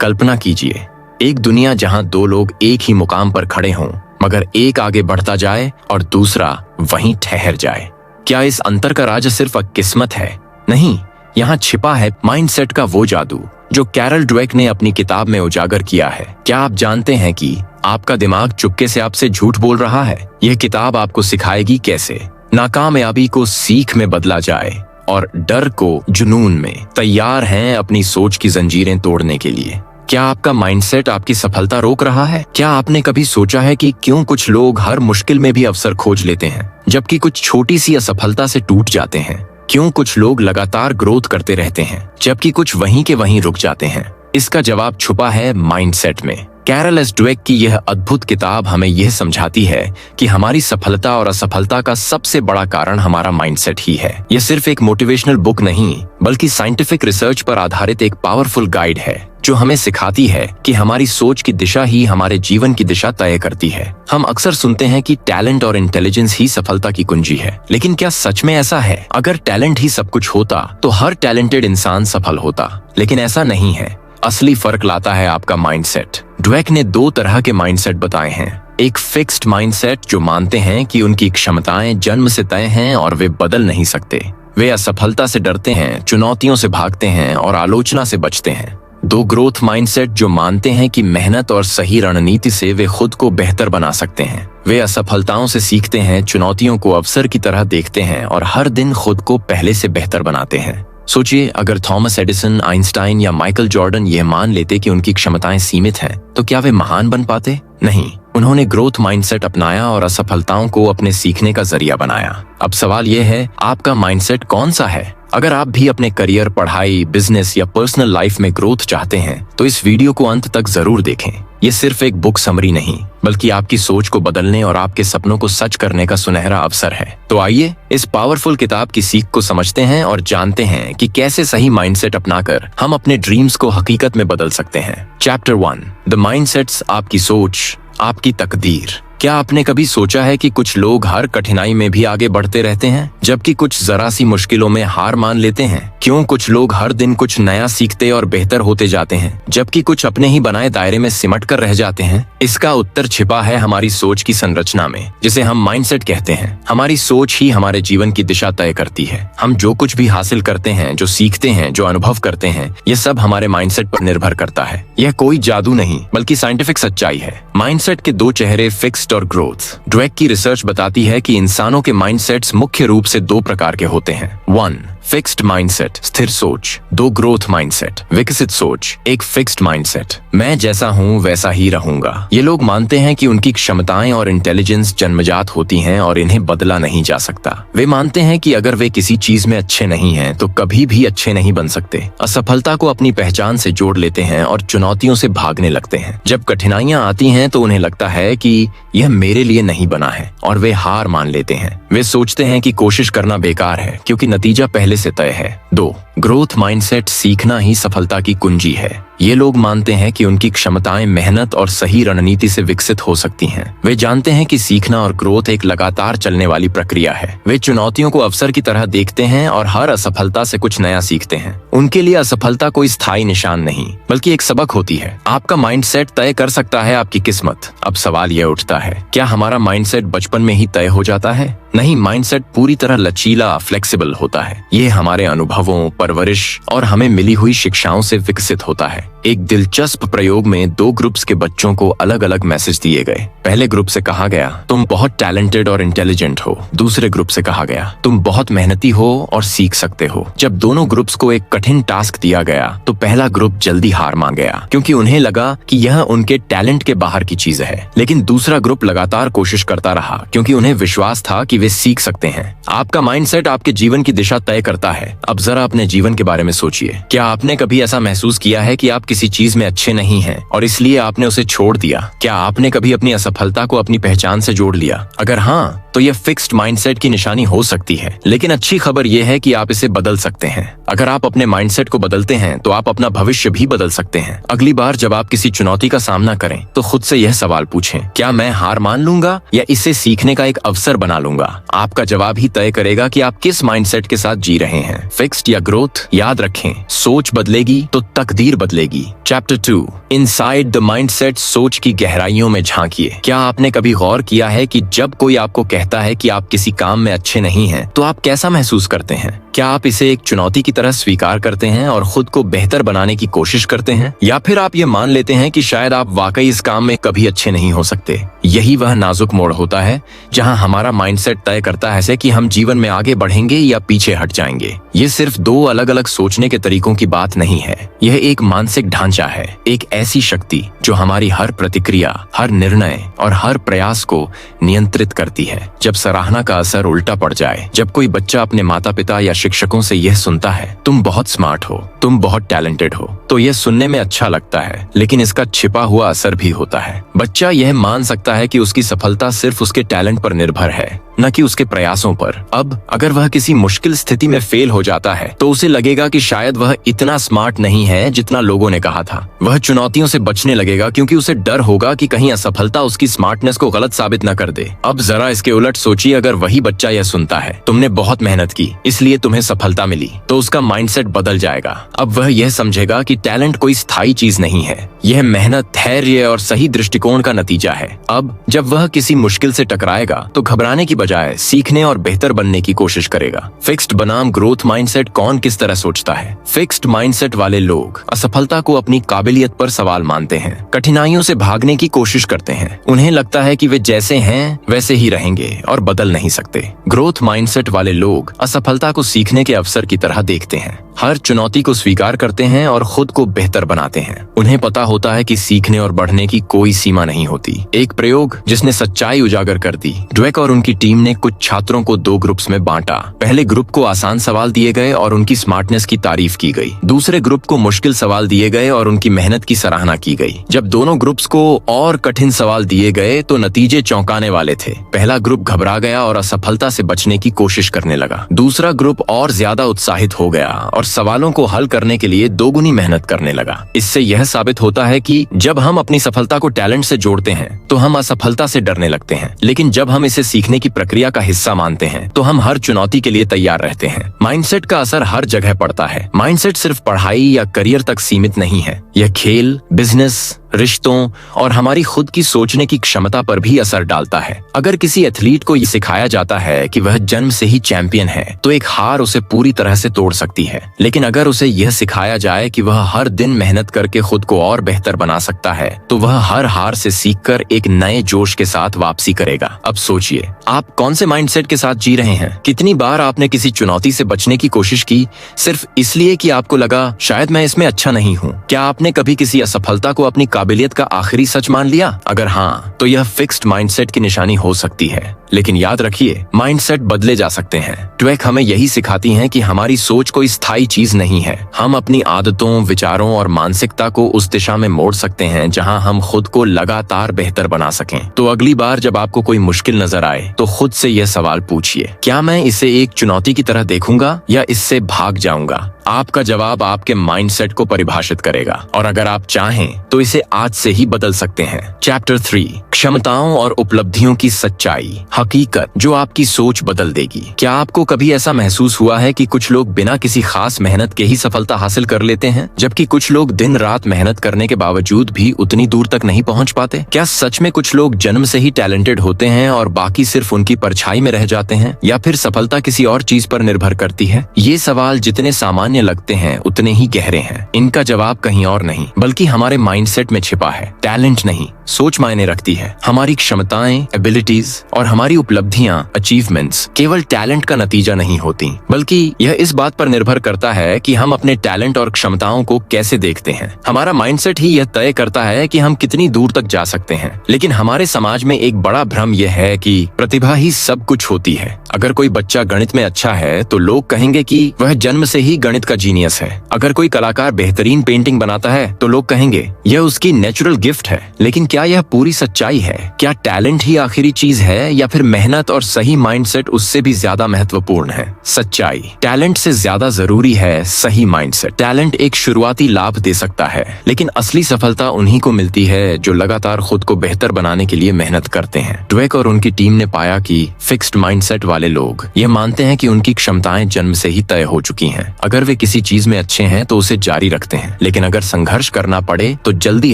कल्पना कीजिए, एक दुनिया जहां दो लोग एक ही मुकाम पर खड़े हों, मगर एक आगे बढ़ता जाए और दूसरा वहीं ठहर जाए। क्या इस अंतर का राज सिर्फ किस्मत है? नहीं, यहाँ छिपा है माइंडसेट का वो जादू जो कैरल ड्वेक ने अपनी किताब में उजागर किया है। क्या आप जानते हैं कि आपका दिमाग चुपके से आपसे झूठ बोल रहा है? यह किताब आपको सिखाएगी कैसे नाकामयाबी को सीख में बदला जाए और डर को जुनून में। तैयार हैं अपनी सोच की जंजीरें तोड़ने के लिए? क्या आपका माइंडसेट आपकी सफलता रोक रहा है? क्या आपने कभी सोचा है कि क्यों कुछ लोग हर मुश्किल में भी अवसर खोज लेते हैं, जबकि कुछ छोटी सी असफलता से टूट जाते हैं? क्यों कुछ लोग लगातार ग्रोथ करते रहते हैं, जबकि कुछ वहीं के वहीं रुक जाते हैं? इसका जवाब छुपा है माइंडसेट में। कैरल एस ड्वेक की यह अद्भुत किताब हमें यह समझाती है कि हमारी सफलता और असफलता का सबसे बड़ा कारण हमारा माइंडसेट ही है। यह सिर्फ एक मोटिवेशनल बुक नहीं, बल्कि साइंटिफिक रिसर्च पर आधारित एक पावरफुल गाइड है जो हमें सिखाती है कि हमारी सोच की दिशा ही हमारे जीवन की दिशा तय करती है। हम अक्सर सुनते हैं कि टैलेंट और इंटेलिजेंस ही सफलता की कुंजी है, लेकिन क्या सच में ऐसा है? अगर टैलेंट ही सब कुछ होता तो हर टैलेंटेड इंसान सफल होता, लेकिन ऐसा नहीं है। असली फर्क लाता है आपका माइंडसेट। ड्वेक ने दो तरह के माइंडसेट बताए हैं। एक फिक्स्ड माइंडसेट जो मानते हैं कि उनकी क्षमताएं जन्म से तय हैं और वे बदल नहीं सकते। वे असफलता से डरते हैं, चुनौतियों से भागते हैं और आलोचना से बचते हैं। दो ग्रोथ माइंडसेट जो मानते हैं कि मेहनत और सही रणनीति से वे खुद को बेहतर बना सकते हैं। वे असफलताओं से सीखते हैं, चुनौतियों को अवसर की तरह देखते हैं और हर दिन खुद को पहले से बेहतर बनाते हैं। सोचिए, अगर थॉमस एडिसन, आइंस्टाइन या माइकल जॉर्डन यह मान लेते कि उनकी क्षमताएं सीमित हैं, तो क्या वे महान बन पाते? नहीं, उन्होंने ग्रोथ माइंडसेट अपनाया और असफलताओं को अपने सीखने का जरिया बनाया। अब सवाल यह है, आपका माइंडसेट कौन सा है? अगर आप भी अपने करियर, पढ़ाई, बिजनेस या पर्सनल लाइफ में ग्रोथ चाहते हैं, तो इस वीडियो को अंत तक जरूर देखें। ये सिर्फ एक बुक समरी नहीं, बल्कि आपकी सोच को बदलने और आपके सपनों को सच करने का सुनहरा अवसर है। तो आइए इस पावरफुल किताब की सीख को समझते हैं और जानते हैं कि कैसे सही माइंडसेट अपनाकर हम अपने ड्रीम्स को हकीकत में बदल सकते हैं। चैप्टर 1, द माइंडसेट्स, आपकी सोच, आपकी तकदीर। क्या आपने कभी सोचा है कि कुछ लोग हर कठिनाई में भी आगे बढ़ते रहते हैं, जबकि कुछ जरा सी मुश्किलों में हार मान लेते हैं? क्यों कुछ लोग हर दिन कुछ नया सीखते और बेहतर होते जाते हैं, जबकि कुछ अपने ही बनाए दायरे में सिमट कर रह जाते हैं? इसका उत्तर छिपा है हमारी सोच की संरचना में, जिसे हम माइंडसेट कहते हैं। हमारी सोच ही हमारे जीवन की दिशा तय करती है। हम जो कुछ भी हासिल करते हैं, जो सीखते हैं, जो अनुभव करते हैं, ये सब हमारे माइंडसेट पर निर्भर करता है। यह कोई जादू नहीं, बल्कि साइंटिफिक सच्चाई है। माइंडसेट के दो चेहरे, फिक्स्ड और ग्रोथ। ड्वेक की रिसर्च बताती है कि इंसानों के माइंडसेट्स मुख्य रूप से दो प्रकार के होते हैं। 1, फिक्स्ड माइंडसेट, स्थिर सोच। 2, ग्रोथ माइंडसेट, विकसित सोच। एक फिक्स्ड माइंडसेट, मैं जैसा हूँ वैसा ही रहूंगा। ये लोग मानते हैं कि उनकी क्षमताएं और इंटेलिजेंस जन्मजात होती हैं और इन्हें बदला नहीं जा सकता। वे मानते हैं कि अगर वे किसी चीज में अच्छे नहीं हैं, तो कभी भी अच्छे नहीं बन सकते। असफलता को अपनी पहचान से जोड़ लेते हैं और चुनौतियों से भागने लगते हैं। जब कठिनाइयां आती हैं तो उन्हें लगता है कि यह मेरे लिए नहीं बना है और वे हार मान लेते हैं। वे सोचते हैं कि कोशिश करना बेकार है, क्योंकि नतीजा पहले से तय है। 2, ग्रोथ माइंडसेट, सीखना ही सफलता की कुंजी है। ये लोग मानते हैं कि उनकी क्षमताएं मेहनत और सही रणनीति से विकसित हो सकती हैं। वे जानते हैं कि सीखना और ग्रोथ एक लगातार चलने वाली प्रक्रिया है। वे चुनौतियों को अवसर की तरह देखते हैं और हर असफलता से कुछ नया सीखते हैं। उनके लिए असफलता कोई स्थायी निशान नहीं, बल्कि एक सबक होती है। आपका माइंडसेट तय कर सकता है आपकी किस्मत। अब सवाल यह उठता है, क्या हमारा माइंडसेट बचपन में ही तय हो जाता है? नहीं, माइंडसेट पूरी तरह लचीला, फ्लेक्सिबल होता है। ये हमारे अनुभवों, परवरिश और हमें मिली हुई शिक्षाओं से विकसित होता है। एक दिलचस्प प्रयोग में 2 ग्रुप्स के बच्चों को अलग अलग मैसेज दिए गए। पहले ग्रुप से कहा गया, तुम बहुत टैलेंटेड और इंटेलिजेंट हो। दूसरे ग्रुप से कहा गया, तुम बहुत मेहनती हो और सीख सकते हो। जब दोनों ग्रुप्स को एक कठिन टास्क दिया गया, तो पहला ग्रुप जल्दी हार मान गया, क्योंकि उन्हें लगा कि यह उनके टैलेंट के बाहर की चीज है। लेकिन दूसरा ग्रुप लगातार कोशिश करता रहा, क्योंकि उन्हें विश्वास था कि वे सीख सकते हैं। आपका माइंडसेट आपके जीवन की दिशा तय करता है। अब जरा अपने जीवन के बारे में सोचिए। क्या आपने कभी ऐसा महसूस किया है कि आप किसी चीज में अच्छे नहीं हैं और इसलिए आपने उसे छोड़ दिया? क्या आपने कभी अपनी असफलता को अपनी पहचान से जोड़ लिया? अगर हाँ, तो यह फिक्स्ड माइंडसेट की निशानी हो सकती है। लेकिन अच्छी खबर यह है कि आप इसे बदल सकते हैं। अगर आप अपने माइंडसेट को बदलते हैं तो आप अपना भविष्य भी बदल सकते हैं। अगली बार जब आप किसी चुनौती का सामना करें तो खुद से यह सवाल पूछें, क्या मैं हार मान लूंगा या इसे सीखने का एक अवसर बना लूंगा? आपका जवाब ही तय करेगा कि आप किस माइंडसेट के साथ जी रहे हैं, फिक्स्ड या ग्रोथ। याद रखें, सोच बदलेगी तो तकदीर बदलेगी। Chapter 2, inside the mindset. सोच की गहराइयों में झांकिए। क्या आपने कभी गौर किया है कि जब कोई आपको कहता है कि आप किसी काम में अच्छे नहीं हैं, तो आप कैसा महसूस करते हैं? क्या आप इसे एक चुनौती की तरह स्वीकार करते हैं और खुद को बेहतर बनाने की कोशिश करते हैं, या फिर आप ये मान लेते हैं कि शायद आप वाकई इस काम में कभी अच्छे नहीं हो सकते? यही वह नाजुक मोड़ होता है जहां हमारा माइंडसेट तय करता है कि हम जीवन में आगे बढ़ेंगे या पीछे हट जाएंगे। ये सिर्फ दो अलग अलग सोचने के तरीकों की बात नहीं है, यह एक मानसिक ढांचा है, एक ऐसी शक्ति जो हमारी हर प्रतिक्रिया, हर निर्णय और हर प्रयास को नियंत्रित करती है। जब सराहना का असर उल्टा पड़ जाए, जब कोई बच्चा अपने माता पिता या शिक्षकों से यह सुनता है, तुम बहुत स्मार्ट हो, तुम बहुत टैलेंटेड हो, तो यह सुनने में अच्छा लगता है, लेकिन इसका छिपा हुआ असर भी होता है। बच्चा यह मान सकता है कि उसकी सफलता सिर्फ उसके टैलेंट पर निर्भर है, न कि उसके प्रयासों पर। अब अगर वह किसी मुश्किल स्थिति में फेल हो जाता है तो उसे लगेगा कि शायद वह इतना स्मार्ट नहीं है जितना लोगों ने कहा था। वह चुनौतियों से बचने लगेगा क्योंकि उसे डर होगा कि कहीं असफलता उसकी स्मार्टनेस को गलत साबित न कर दे। अब जरा इसके उलट सोचिए, अगर वही बच्चा यह सुनता है, तुमने बहुत मेहनत की इसलिए तुम्हें सफलता मिली, तो उसका माइंडसेट बदल जाएगा। अब वह यह समझेगा कि टैलेंट कोई स्थायी चीज नहीं है, यह मेहनत, धैर्य और सही दृष्टिकोण का नतीजा है। अब जब वह किसी मुश्किल से टकराएगा तो घबराने की बजाय सीखने और बेहतर बनने की कोशिश करेगा। फिक्स्ड बनाम ग्रोथ माइंडसेट कौन किस तरह सोचता है? फिक्स्ड माइंडसेट वाले लोग असफलता को अपनी काबिलियत पर सवाल मानते हैं, कठिनाइयों से भागने की कोशिश करते हैं। उन्हें लगता है कि वे जैसे हैं वैसे ही रहेंगे और बदल नहीं सकते। ग्रोथ माइंडसेट वाले लोग असफलता को सीखने के अवसर की तरह देखते हैं, हर चुनौती को स्वीकार करते हैं और खुद को बेहतर बनाते हैं। उन्हें पता होता है कि सीखने और बढ़ने की कोई सीमा नहीं होती। एक प्रयोग जिसने सच्चाई उजागर कर दी। ड्वेक और उनकी टीम ने कुछ छात्रों को दो ग्रुप्स में बांटा। पहले ग्रुप को आसान सवाल दिए गए और उनकी स्मार्टनेस की तारीफ की गई। दूसरे ग्रुप को मुश्किल सवाल दिए गए और उनकी मेहनत की सराहना की गई। जब दोनों ग्रुप्स को और कठिन सवाल दिए गए तो नतीजे चौंकाने वाले थे। पहला ग्रुप घबरा गया और असफलता से बचने की कोशिश करने लगा। दूसरा ग्रुप और ज्यादा उत्साहित हो गया और सवालों को हल करने के लिए दोगुनी मेहनत करने लगा। इससे यह साबित होता है कि जब हम अपनी सफलता को टैलेंट से जोड़ते हैं तो हम असफलता से डरने लगते हैं, लेकिन जब हम इसे सीखने की प्रक्रिया का हिस्सा मानते हैं तो हम हर चुनौती के लिए तैयार रहते हैं। माइंडसेट का असर हर जगह पड़ता है। माइंडसेट सिर्फ पढ़ाई या करियर तक सीमित नहीं है, यह खेल, बिजनेस, रिश्तों और हमारी खुद की सोचने की क्षमता पर भी असर डालता है। अगर किसी एथलीट को ये सिखाया जाता है कि वह जन्म से ही चैंपियन है, तो एक हार उसे पूरी तरह से तोड़ सकती है। लेकिन अगर उसे यह सिखाया जाए कि वह हर दिन मेहनत करके खुद को और बेहतर बना सकता है, तो वह हर हार से सीखकर एक नए जोश के साथ वापसी करेगा। अब सोचिए, आप कौन से माइंडसेट के साथ जी रहे हैं? कितनी बार आपने किसी चुनौती से बचने की कोशिश की सिर्फ इसलिए कि आपको लगा शायद मैं इसमें अच्छा नहीं हूँ? क्या आपने कभी किसी असफलता को अपनी काबिलियत का आखिरी सच मान लिया? अगर हाँ, तो यह फिक्स्ड माइंडसेट की निशानी हो सकती है। लेकिन याद रखिए, माइंडसेट बदले जा सकते हैं। ट्वेक हमें यही सिखाती हैं कि हमारी सोच कोई स्थायी चीज नहीं है। हम अपनी आदतों, विचारों और मानसिकता को उस दिशा में मोड़ सकते हैं जहां हम खुद को लगातार बेहतर बना सकें। तो अगली बार जब आपको कोई मुश्किल नजर आए तो खुद से यह सवाल पूछिए, क्या मैं इसे एक चुनौती की तरह देखूंगा या इससे भाग जाऊंगा? आपका जवाब आपके माइंडसेट को परिभाषित करेगा, और अगर आप चाहें तो इसे आज से ही बदल सकते हैं। चैप्टर 3, क्षमताओं और उपलब्धियों की सच्चाई, हकीकत जो आपकी सोच बदल देगी। क्या आपको कभी ऐसा महसूस हुआ है कि कुछ लोग बिना किसी खास मेहनत के ही सफलता हासिल कर लेते हैं, जबकि कुछ लोग दिन रात मेहनत करने के बावजूद भी उतनी दूर तक नहीं पहुंच पाते? क्या सच में कुछ लोग जन्म से ही टैलेंटेड होते हैं और बाकी सिर्फ उनकी परछाई में रह जाते हैं, या फिर सफलता किसी और चीज पर निर्भर करती है? ये सवाल जितने सामान्य लगते हैं उतने ही गहरे हैं। इनका जवाब कहीं और नहीं बल्कि हमारे माइंडसेट में छिपा है। टैलेंट नहीं, सोच मायने रखती है। हमारी क्षमताएं, एबिलिटीज और हमारी उपलब्धियां, अचीवमेंट्स केवल टैलेंट का नतीजा नहीं होती, बल्कि यह इस बात पर निर्भर करता है कि हम अपने टैलेंट और क्षमताओं को कैसे देखते हैं। हमारा माइंडसेट ही यह तय करता है कि हम कितनी दूर तक जा सकते हैं। लेकिन हमारे समाज में एक बड़ा भ्रम यह है कि प्रतिभा ही सब कुछ होती है। अगर कोई बच्चा गणित में अच्छा है तो लोग कहेंगे कि वह जन्म से ही गणित का जीनियस है। अगर कोई कलाकार बेहतरीन पेंटिंग बनाता है तो लोग कहेंगे यह उसकी नेचुरल गिफ्ट है। लेकिन क्या यह पूरी सच्चाई है? क्या टैलेंट ही आखिरी चीज है या फिर फिर मेहनत और सही माइंडसेट उससे भी ज्यादा महत्वपूर्ण है। सच्चाई, टैलेंट से ज्यादा जरूरी है सही माइंडसेट। टैलेंट एक शुरुआती लाभ दे सकता है, लेकिन असली सफलता उन्हीं को मिलती है जो लगातार खुद को बेहतर बनाने के लिए मेहनत करते हैं। ड्वेक और उनकी टीम ने पाया कि फिक्स्ड माइंडसेट वाले लोग ये मानते हैं कि उनकी क्षमताएं जन्म से ही तय हो चुकी हैं। अगर वे किसी चीज में अच्छे हैं तो उसे जारी रखते हैं, लेकिन अगर संघर्ष करना पड़े तो जल्दी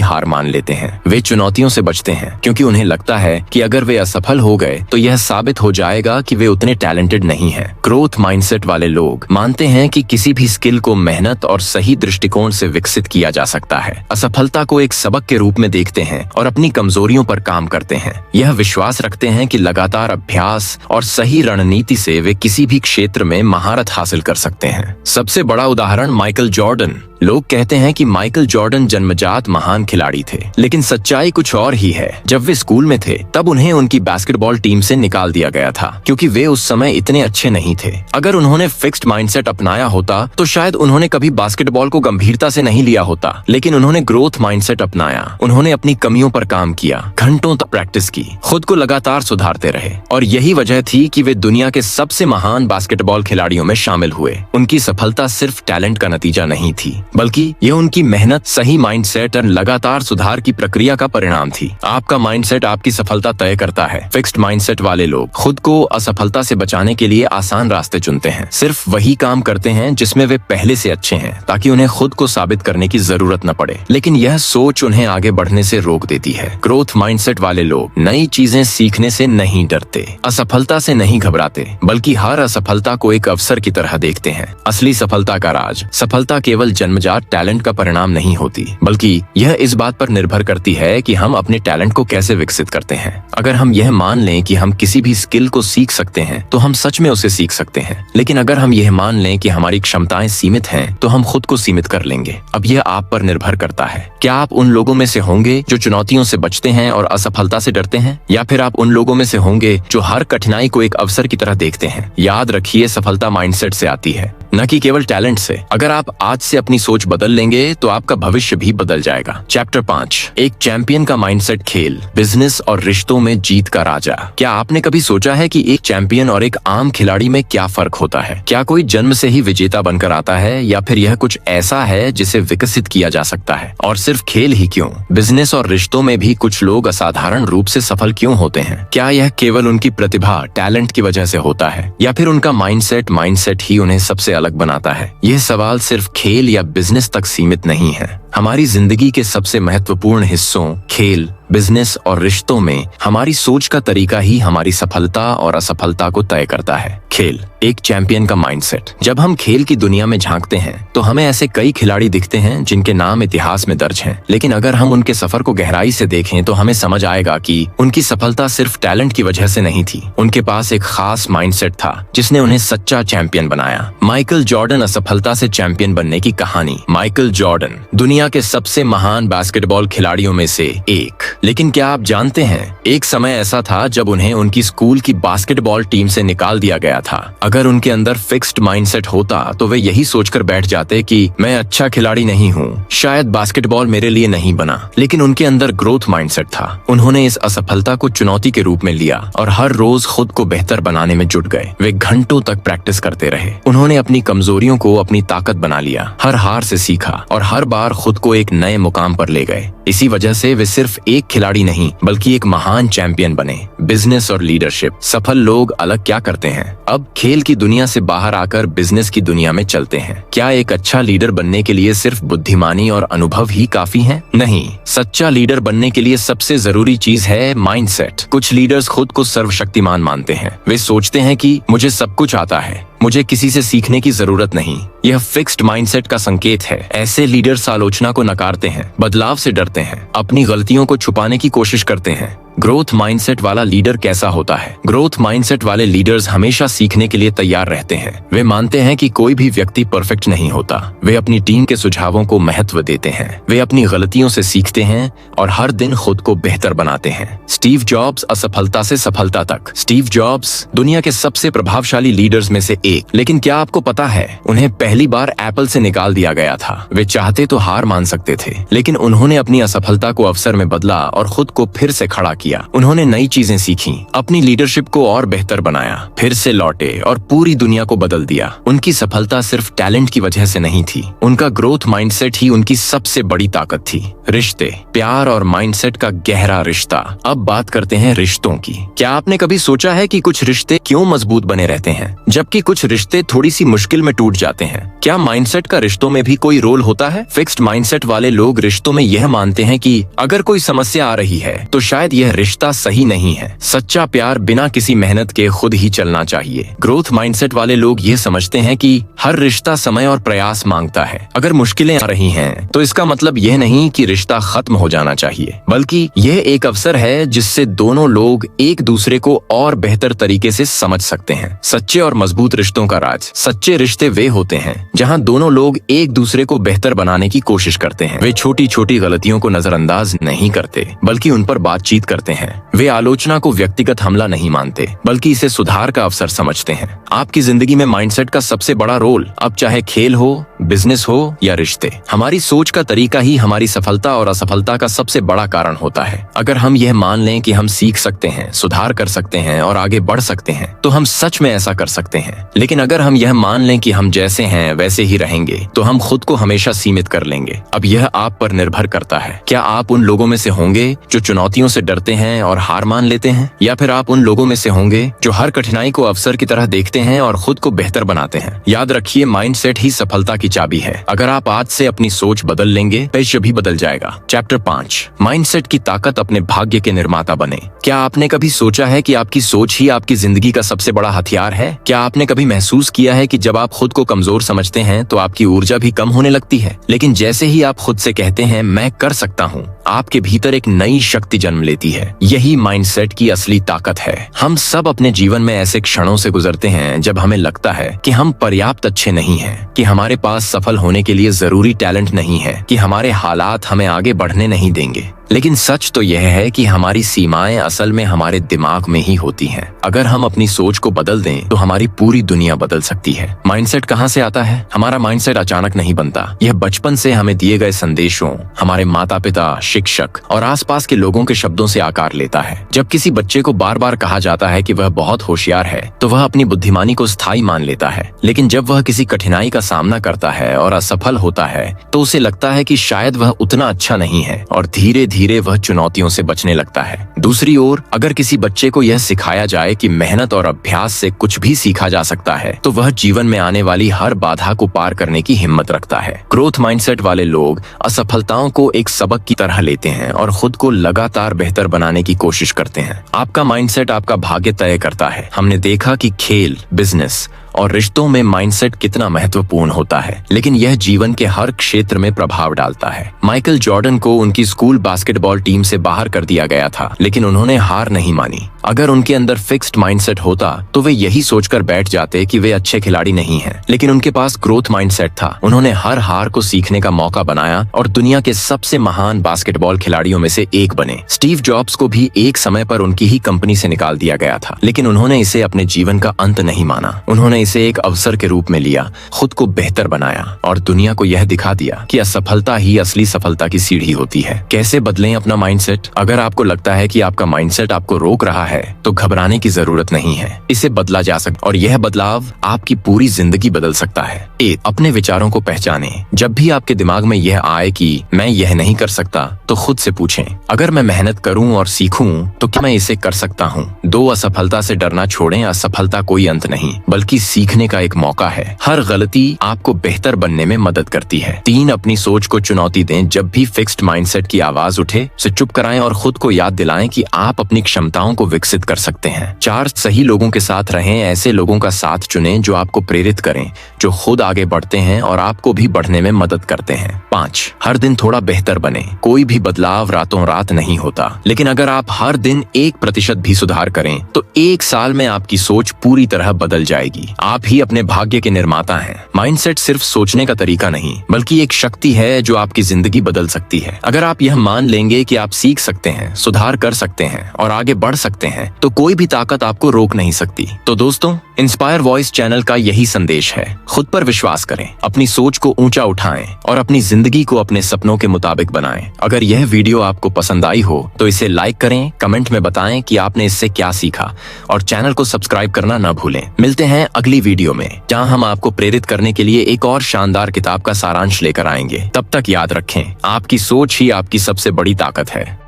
हार मान लेते हैं। वे चुनौतियों से बचते हैं क्योंकि उन्हें लगता है कि अगर वे असफल हो गए तो यह साबित हो जाएगा कि वे उतने टैलेंटेड नहीं हैं। ग्रोथ माइंडसेट वाले लोग मानते हैं कि किसी भी स्किल को मेहनत और सही दृष्टिकोण से विकसित किया जा सकता है। असफलता को एक सबक के रूप में देखते हैं और अपनी कमजोरियों पर काम करते हैं। यह विश्वास रखते हैं कि लगातार अभ्यास और सही रणनीति से वे किसी भी क्षेत्र में महारत हासिल कर सकते हैं। सबसे बड़ा उदाहरण माइकल जॉर्डन। लोग कहते हैं कि माइकल जॉर्डन जन्मजात महान खिलाड़ी थे, लेकिन सच्चाई कुछ और ही है। जब वे स्कूल में थे तब उन्हें उनकी बास्केटबॉल टीम से निकाल दिया गया था क्योंकि वे उस समय इतने अच्छे नहीं थे। अगर उन्होंने फिक्स्ड माइंडसेट अपनाया होता तो शायद उन्होंने कभी बास्केटबॉल को गंभीरता से नहीं लिया होता, लेकिन उन्होंने ग्रोथ माइंडसेट अपनाया। उन्होंने अपनी कमियों पर काम किया, घंटों तक प्रैक्टिस की, खुद को लगातार सुधारते रहे, और यही वजह थी कि वे दुनिया के सबसे महान बास्केटबॉल खिलाड़ियों में शामिल हुए। उनकी सफलता सिर्फ टैलेंट का नतीजा नहीं थी, बल्कि यह उनकी मेहनत, सही माइंडसेट और लगातार सुधार की प्रक्रिया का परिणाम थी। आपका माइंडसेट आपकी सफलता तय करता है। फिक्स्ड माइंडसेट वाले लोग खुद को असफलता से बचाने के लिए आसान रास्ते चुनते हैं, सिर्फ वही काम करते हैं जिसमें वे पहले से अच्छे हैं ताकि उन्हें खुद को साबित करने की जरूरत न पड़े। लेकिन यह सोच उन्हें आगे बढ़ने से रोक देती है। ग्रोथ माइंडसेट वाले लोग नई चीजें सीखने से नहीं डरते, असफलता से नहीं घबराते, बल्कि हर असफलता को एक अवसर की तरह देखते हैं। असली सफलता का राज, सफलता केवल जन्मजात टैलेंट का परिणाम नहीं होती, बल्कि यह इस बात पर निर्भर करती है कि हम अपने टैलेंट को कैसे विकसित करते हैं। अगर हम यह मान लें कि हम किसी भी स्किल को सीख सकते हैं तो हम सच में उसे सीख सकते हैं, लेकिन अगर हम यह मान लें कि हमारी क्षमताएं सीमित हैं तो हम खुद को सीमित कर लेंगे। अब यह आप पर निर्भर करता है। क्या आप उन लोगों में से होंगे जो चुनौतियों से बचते हैं और असफलता से डरते हैं, या फिर आप उन लोगों में से होंगे जो हर कठिनाई को एक अवसर की तरह देखते हैं? याद रखिए, सफलता माइंडसेट से आती है, न कि केवल टैलेंट से। अगर आप आज से अपनी सोच बदल लेंगे तो आपका भविष्य भी बदल जाएगा। चैप्टर 5, एक चैंपियन का माइंडसेट, खेल, बिजनेस और रिश्तों में जीत का राजा। क्या आपने कभी सोचा है कि एक चैंपियन और एक आम खिलाड़ी में क्या फर्क होता है? क्या कोई जन्म से ही विजेता बनकर आता है, या फिर यह कुछ ऐसा है जिसे विकसित किया जा सकता है? और सिर्फ खेल ही क्यों, बिजनेस और रिश्तों में भी कुछ लोग असाधारण रूप से सफल क्यों होते हैं? क्या यह केवल उनकी प्रतिभा, टैलेंट की वजह से होता है, या फिर उनका माइंडसेट ही उन्हें सबसे अलग बनाता है? यह सवाल सिर्फ खेल या बिजनेस तक सीमित नहीं है। हमारी जिंदगी के सबसे महत्वपूर्ण हिस्सों, खेल, बिजनेस और रिश्तों में हमारी सोच का तरीका ही हमारी सफलता और असफलता को तय करता है। खेल, एक चैंपियन का माइंडसेट। जब हम खेल की दुनिया में झांकते हैं तो हमें ऐसे कई खिलाड़ी दिखते हैं जिनके नाम इतिहास में दर्ज हैं, लेकिन अगर हम उनके सफर को गहराई से देखें तो हमें समझ आएगा कि उनकी सफलता सिर्फ टैलेंट की वजह से नहीं थी। उनके पास एक खास माइंडसेट था जिसने उन्हें सच्चा चैंपियन बनाया। माइकल जॉर्डन, असफलता से चैंपियन बनने की कहानी। माइकल जॉर्डन दुनिया के सबसे महान बास्केटबॉल खिलाड़ियों में से एक, लेकिन क्या आप जानते हैं, एक समय ऐसा था जब उन्हें उनकी स्कूल की बास्केटबॉल टीम से निकाल दिया गया था। अगर उनके अंदर फिक्स्ड माइंडसेट होता तो वे यही सोचकर बैठ जाते कि मैं अच्छा खिलाड़ी नहीं हूँ, शायद बास्केटबॉल मेरे लिए नहीं बना। लेकिन उनके अंदर ग्रोथ माइंडसेट था। उन्होंने इस असफलता को चुनौती के रूप में लिया और हर रोज खुद को बेहतर बनाने में जुट गए। वे घंटों तक प्रैक्टिस करते रहे। उन्होंने अपनी कमजोरियों को अपनी ताकत बना लिया, हर हार से सीखा और हर बार खुद को एक नए मुकाम पर ले गए। इसी वजह से वे सिर्फ एक खिलाड़ी नहीं बल्कि एक महान चैंपियन बने। बिजनेस और लीडरशिप। सफल लोग अलग क्या करते हैं? अब खेल की दुनिया से बाहर आकर बिजनेस की दुनिया में चलते हैं। क्या एक अच्छा लीडर बनने के लिए सिर्फ बुद्धिमानी और अनुभव ही काफी है? नहीं, सच्चा लीडर बनने के लिए सबसे जरूरी चीज है माइंडसेट। कुछ लीडर्स खुद को सर्वशक्तिमान मानते हैं। वे सोचते हैं कि मुझे सब कुछ आता है, मुझे किसी से सीखने की जरूरत नहीं। यह फिक्स्ड माइंडसेट का संकेत है। ऐसे लीडर्स आलोचना को नकारते हैं, बदलाव से डरते हैं, अपनी गलतियों को छुपाने की कोशिश करते हैं। ग्रोथ माइंडसेट वाला लीडर कैसा होता है? ग्रोथ माइंडसेट वाले लीडर्स हमेशा सीखने के लिए तैयार रहते हैं। वे मानते हैं कि कोई भी व्यक्ति परफेक्ट नहीं होता। वे अपनी टीम के सुझावों को महत्व देते हैं। वे अपनी गलतियों से सीखते हैं और हर दिन खुद को बेहतर बनाते हैं। स्टीव जॉब्स, असफलता से सफलता तक। स्टीव जॉब्स दुनिया के सबसे प्रभावशाली लीडर्स में से एक। लेकिन क्या आपको पता है, उन्हें पहली बार एप्पल से निकाल दिया गया था। वे चाहते तो हार मान सकते थे, लेकिन उन्होंने अपनी असफलता को अवसर में बदला और खुद को फिर से खड़ा किया। उन्होंने नई चीजें सीखी, अपनी लीडरशिप को और बेहतर बनाया, फिर से लौटे और पूरी दुनिया को बदल दिया। उनकी सफलता सिर्फ टैलेंट की वजह से नहीं थी, उनका ग्रोथ माइंडसेट ही उनकी सबसे बड़ी ताकत थी। रिश्ते, प्यार और माइंडसेट का गहरा रिश्ता। अब बात करते हैं रिश्तों की। क्या आपने कभी सोचा है कि कुछ रिश्ते क्यों मजबूत बने रहते हैं जबकि कुछ रिश्ते थोड़ी सी मुश्किल में टूट जाते हैं? क्या माइंडसेट का रिश्तों में भी कोई रोल होता है? फिक्स्ड माइंडसेट वाले लोग रिश्तों में यह मानते हैं कि अगर कोई समस्या आ रही है तो शायद यह रिश्ता सही नहीं है। सच्चा प्यार बिना किसी मेहनत के खुद ही चलना चाहिए। ग्रोथ माइंडसेट वाले लोग ये समझते हैं कि हर रिश्ता समय और प्रयास मांगता है। अगर मुश्किलें आ रही हैं तो इसका मतलब यह नहीं कि रिश्ता खत्म हो जाना चाहिए, बल्कि यह एक अवसर है जिससे दोनों लोग एक दूसरे को और बेहतर तरीके से समझ सकते हैं। सच्चे और मजबूत रिश्तों का राज। सच्चे रिश्ते वे होते हैं जहां दोनों लोग एक दूसरे को बेहतर बनाने की कोशिश करते हैं। वे छोटी छोटी गलतियों को नजरअंदाज नहीं करते, बल्कि उन पर बातचीत करते हैं। वे आलोचना को व्यक्तिगत हमला नहीं मानते, बल्कि इसे सुधार का अवसर समझते हैं। आपकी जिंदगी में माइंडसेट का सबसे बड़ा रोल, अब चाहे खेल हो, बिजनेस हो या रिश्ते, हमारी सोच का तरीका ही हमारी सफलता और असफलता का सबसे बड़ा कारण होता है। अगर हम यह मान लें कि हम सीख सकते हैं, सुधार कर सकते हैं और आगे बढ़ सकते हैं, तो हम सच में ऐसा कर सकते हैं। लेकिन अगर हम यह मान लें कि हम जैसे हैं वैसे ही रहेंगे, तो हम खुद को हमेशा सीमित कर लेंगे। अब यह आप पर निर्भर करता है। क्या आप उन लोगों में से होंगे जो चुनौतियों से डरते हैं और हार मान लेते हैं, या फिर आप उन लोगों में से होंगे जो हर कठिनाई को अवसर की तरह देखते हैं और खुद को बेहतर बनाते हैं? याद रखिए, माइंडसेट ही सफलता की चाबी है। अगर आप आज से अपनी सोच बदल लेंगे, भविष्य भी बदल जाएगा। चैप्टर 5, माइंडसेट की ताकत, अपने भाग्य के निर्माता बने। क्या आपने कभी सोचा है कि आपकी सोच ही आपकी जिंदगी का सबसे बड़ा हथियार है? क्या आपने कभी महसूस किया है कि जब आप खुद को कमजोर समझते हैं तो आपकी ऊर्जा भी कम होने लगती है, लेकिन जैसे ही आप खुद से कहते हैं मैं कर सकता हूँ, आपके भीतर एक नई शक्ति जन्म लेती है। यही माइंडसेट की असली ताकत है। हम सब अपने जीवन में ऐसे क्षणों से गुजरते हैं जब हमें लगता है कि हम पर्याप्त अच्छे नहीं हैं, कि हमारे पास सफल होने के लिए जरूरी टैलेंट नहीं है, कि हमारे हालात हमें आगे बढ़ने नहीं देंगे। लेकिन सच तो यह है कि हमारी सीमाएं असल में हमारे दिमाग में ही होती हैं। अगर हम अपनी सोच को बदल दें तो हमारी पूरी दुनिया बदल सकती है। माइंडसेट कहाँ से आता है? हमारा माइंडसेट अचानक नहीं बनता। यह बचपन से हमें दिए गए संदेशों, हमारे माता पिता, शिक्षक और आसपास के लोगों के शब्दों से आकार लेता है। जब किसी बच्चे को बार बार कहा जाता है कि वह बहुत होशियार है, तो वह अपनी बुद्धिमानी को स्थायी मान लेता है। लेकिन जब वह किसी कठिनाई का सामना करता है और असफल होता है, तो उसे लगता है कि शायद वह उतना अच्छा नहीं है और धीरे धीरे वह चुनौतियों से बचने लगता है। दूसरी ओर, अगर किसी बच्चे को यह सिखाया जाए कि मेहनत और अभ्यास से कुछ भी सीखा जा सकता है, तो वह जीवन में आने वाली हर बाधा को पार करने की हिम्मत रखता है। ग्रोथ माइंडसेट वाले लोग असफलताओं को एक सबक की तरह लेते हैं और खुद को लगातार बेहतर बनाने की कोशिश करते हैं। आपका माइंडसेट आपका भाग्य तय करता है। हमने देखा कि खेल, बिजनेस और रिश्तों में माइंडसेट कितना महत्वपूर्ण होता है, लेकिन यह जीवन के हर क्षेत्र में प्रभाव डालता है। माइकल जॉर्डन को उनकी स्कूल बास्केटबॉल टीम से बाहर कर दिया गया था, लेकिन उन्होंने हार नहीं मानी। अगर उनके अंदर फिक्स्ड माइंडसेट होता तो वे यही सोचकर बैठ जाते कि वे अच्छे खिलाड़ी नहीं हैं। लेकिन उनके पास ग्रोथ माइंडसेट था। उन्होंने हर हार को सीखने का मौका बनाया और दुनिया के सबसे महान बास्केटबॉल खिलाड़ियों में से एक बने। स्टीव जॉब्स को भी एक समय पर उनकी ही कंपनी से निकाल दिया गया था, लेकिन उन्होंने इसे अपने जीवन का अंत नहीं माना। उन्होंने इसे एक अवसर के रूप में लिया, खुद को बेहतर बनाया और दुनिया को यह दिखा दिया कि असफलता ही असली सफलता की सीढ़ी होती है। कैसे बदलें अपना माइंडसेट? अगर आपको लगता है कि आपका माइंडसेट आपको रोक रहा है, तो घबराने की जरूरत नहीं है। इसे बदला जा सकता और यह बदलाव आपकी पूरी जिंदगी बदल सकता है। 1. अपने विचारों को पहचानें। जब भी आपके दिमाग में यह आए कि मैं यह नहीं कर सकता, तो खुद से पूछें, अगर मैं मेहनत करूं और सीखूं तो क्या मैं इसे कर सकता हूं? 2. असफलता से डरना छोड़ें। असफलता कोई अंत नहीं, बल्कि सीखने का एक मौका है। हर गलती आपको बेहतर बनने में मदद करती है। 3. अपनी सोच को चुनौती दें। जब भी फिक्स्ड माइंडसेट की आवाज उठे, उसे चुप कराएं और खुद को याद दिलाएं कि आप अपनी क्षमताओं को विकसित कर सकते हैं। 4. सही लोगों के साथ रहें। ऐसे लोगों का साथ चुनें जो आपको प्रेरित करें, जो खुद आगे बढ़ते हैं और आपको भी बढ़ने में मदद करते हैं। 5. हर दिन थोड़ा बेहतर बने। कोई भी बदलाव रातों रात नहीं होता, लेकिन अगर आप हर दिन 1% भी सुधार करें, तो 1 साल में आपकी सोच पूरी तरह बदल जाएगी। आप ही अपने भाग्य के निर्माता हैं। माइंडसेट सिर्फ सोचने का तरीका नहीं, बल्कि एक शक्ति है जो आपकी जिंदगी बदल सकती है। अगर आप यह मान लेंगे कि आप सीख सकते हैं, सुधार कर सकते हैं और आगे बढ़ सकते हैं, तो कोई भी ताकत आपको रोक नहीं सकती। तो दोस्तों, इंस्पायर वॉइस चैनल का यही संदेश है। खुद पर विश्वास करें, अपनी सोच को ऊंचा उठाएं और अपनी जिंदगी को अपने सपनों के मुताबिक बनाएं। अगर यह वीडियो आपको पसंद आई हो तो इसे लाइक करें, कमेंट में बताएं कि आपने इससे क्या सीखा और चैनल को सब्सक्राइब करना न भूलें। मिलते हैं अगली वीडियो में, जहां हम आपको प्रेरित करने के लिए एक और शानदार किताब का सारांश लेकर आएंगे। तब तक याद रखें, आपकी सोच ही आपकी सबसे बड़ी ताकत है।